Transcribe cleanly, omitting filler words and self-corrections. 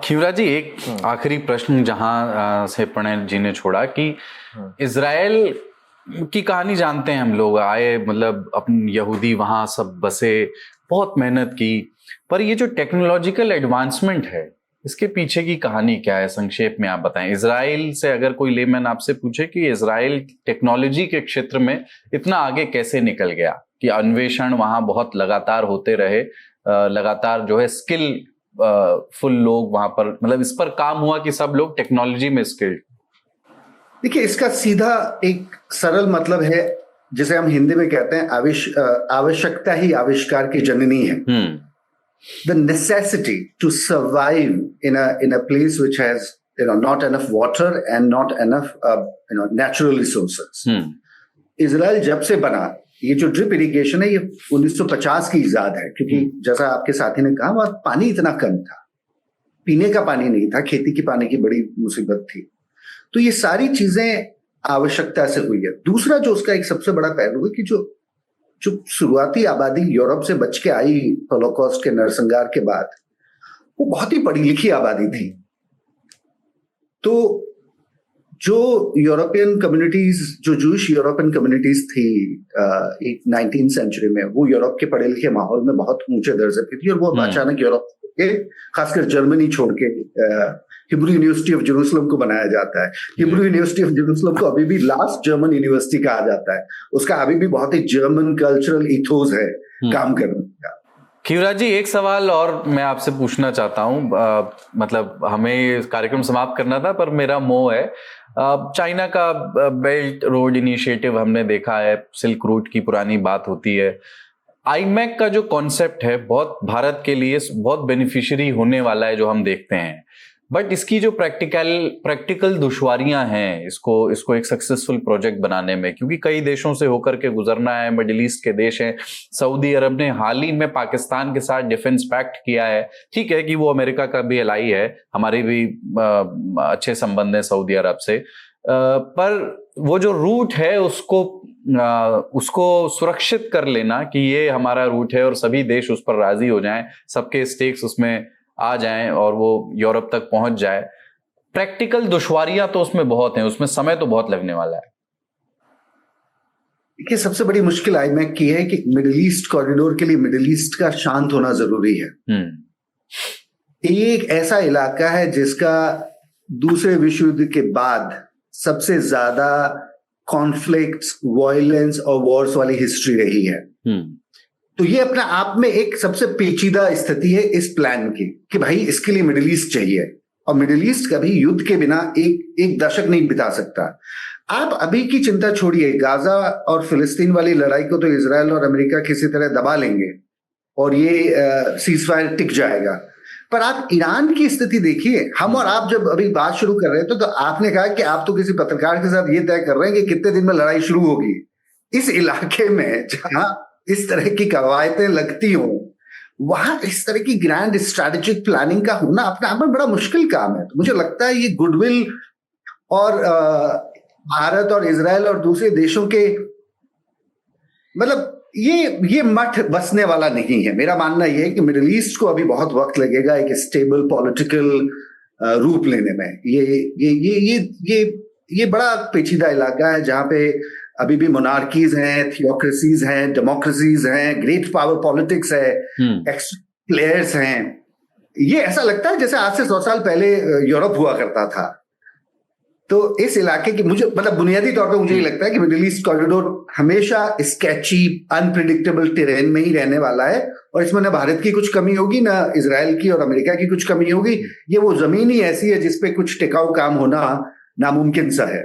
खीवरा जी, एक आखिरी प्रश्न जहां से प्रणय जी ने छोड़ा कि इजराइल की कहानी जानते हैं हम लोग, आए मतलब अपने यहूदी वहां सब बसे, बहुत मेहनत की, पर ये जो टेक्नोलॉजिकल एडवांसमेंट है इसके पीछे की कहानी क्या है, संक्षेप में आप बताएं। इजराइल से अगर कोई लेमैन आपसे पूछे कि इजराइल टेक्नोलॉजी के क्षेत्र में इतना आगे कैसे निकल गया, कि अन्वेषण वहां बहुत लगातार होते रहे, लगातार जो है स्किल फुल लोग वहां पर, मतलब इस पर काम हुआ कि सब लोग टेक्नोलॉजी में स्किल्ड। देखिए, इसका सीधा एक सरल मतलब है, जिसे हम हिंदी में कहते हैं आवश्यकता ही आविष्कार की जननी है। The necessity to survive in a place which has not enough water and not enough natural resources. Israel जब से बना, ये जो ड्रिप इरिगेशन है ये 1950 की इजाद है, क्योंकि जैसा आपके साथी ने कहा वहां पानी इतना कम था, पीने का पानी नहीं था, खेती की पानी की बड़ी मुसीबत थी। तो ये सारी चीजें आवश्यकता से हुई है। दूसरा जो उसका एक सबसे बड़ा पहलू है कि जो शुरुआती आबादी यूरोप से बच के आई होलोकॉस्ट के नरसंहार के बाद, वो बहुत ही पढ़ी लिखी आबादी थी। तो जो यूरोपियन कम्युनिटीज, जो जूश यूरोपियन कम्युनिटीज थी 19th सेंचुरी में, वो यूरोप के पढ़े लिखे माहौल में बहुत ऊंचे दर्जे की थी, और वो अचानक यूरोप के, खासकर जर्मनी छोड़ के हिब्रू यूनिवर्सिटी ऑफ जेरूसलम को बनाया जाता है। हिब्रू यूनिवर्सिटी ऑफ जेरूसलम को अभी भी लास्ट जर्मन यूनिवर्सिटी कहा जाता है। उसका अभी भी बहुत ही जर्मन कल्चरल इथोस है काम करने का। खीवरा जी, एक सवाल और मैं आपसे पूछना चाहता हूँ, मतलब हमें कार्यक्रम समाप्त करना था पर मेरा मोह है, चाइना का बेल्ट रोड इनिशिएटिव हमने देखा है, सिल्क रूट की पुरानी बात होती है। आईमैक का जो कॉन्सेप्ट है बहुत भारत के लिए बहुत बेनिफिशियरी होने वाला है जो हम देखते हैं, बट इसकी जो प्रैक्टिकल दुश्वारियां हैं इसको एक सक्सेसफुल प्रोजेक्ट बनाने में, क्योंकि कई देशों से होकर के गुजरना है, मिडिल ईस्ट के देश हैं, सऊदी अरब ने हाल ही में पाकिस्तान के साथ डिफेंस पैक्ट किया है। ठीक है कि वो अमेरिका का भी एलाई है, हमारे भी अच्छे संबंध है सऊदी अरब से, पर वो जो रूट है उसको सुरक्षित कर लेना कि ये हमारा रूट है और सभी देश उस पर राजी हो जाएं, सबके स्टेक्स उसमें आ जाएं और वो यूरोप तक पहुंच जाए। प्रैक्टिकल दुश्वारियां तो उसमें बहुत हैं, उसमें समय तो बहुत लगने वाला है। देखिए, सबसे बड़ी मुश्किल आईमैक की है कि मिडिल ईस्ट कॉरिडोर के लिए मिडिल ईस्ट का शांत होना जरूरी है। एक ऐसा इलाका है जिसका दूसरे विश्व युद्ध के बाद सबसे ज्यादा कॉन्फ्लिक्ट्स, वायलेंस और वॉर्स वाली हिस्ट्री रही है। तो ये अपने आप में एक सबसे पेचीदा स्थिति है इस प्लान की, कि भाई इसके लिए मिडिल ईस्ट चाहिए, और मिडिल ईस्ट कभी युद्ध के बिना एक दशक नहीं बिता सकता। आप अभी की चिंता छोड़िए, गाजा और फिलिस्तीन वाली लड़ाई को तो इजराइल और अमेरिका किसी तरह दबा लेंगे और ये सीज फायर टिक जाएगा, पर आप ईरान की स्थिति देखिए। हम और आप जब अभी बात शुरू कर रहे थे तो आपने कहा कि आप तो किसी पत्रकार के साथ ये तय कर रहे हैं कि कितने दिन में लड़ाई शुरू होगी। इस इलाके में जहां इस तरह की कवायतें लगती हो, वहां इस तरह की ग्रैंड स्ट्रैटेजिक प्लानिंग का होना अपने आप में बड़ा मुश्किल काम है। तो मुझे लगता है ये गुडविल और भारत और इजराइल और दूसरे देशों के, मतलब ये मठ बसने वाला नहीं है। मेरा मानना यह है कि मिडिल ईस्ट को अभी बहुत वक्त लगेगा एक स्टेबल पॉलिटिकल रूप लेने में। ये बड़ा पेचीदा इलाका है जहां पे अभी भी मोनार्कीज हैं, थियोक्रेसीज हैं, डेमोक्रेसीज हैं, ग्रेट पावर पॉलिटिक्स है, एक्सट्रीम प्लेयर्स हैं। ये ऐसा लगता है जैसे आज से 100 साल पहले यूरोप हुआ करता था। तो इस इलाके की मुझे, मतलब बुनियादी तौर पे मुझे ये लगता है कि मिडिल ईस्ट कॉरिडोर हमेशा स्केची, अनप्रिडिक्टेबल टेरेन में ही रहने वाला है, और इसमें ना भारत की कुछ कमी होगी, ना इजराइल की और अमेरिका की कुछ कमी होगी। ये वो जमीन ही ऐसी है जिसपे कुछ टिकाऊ काम होना नामुमकिन सा है।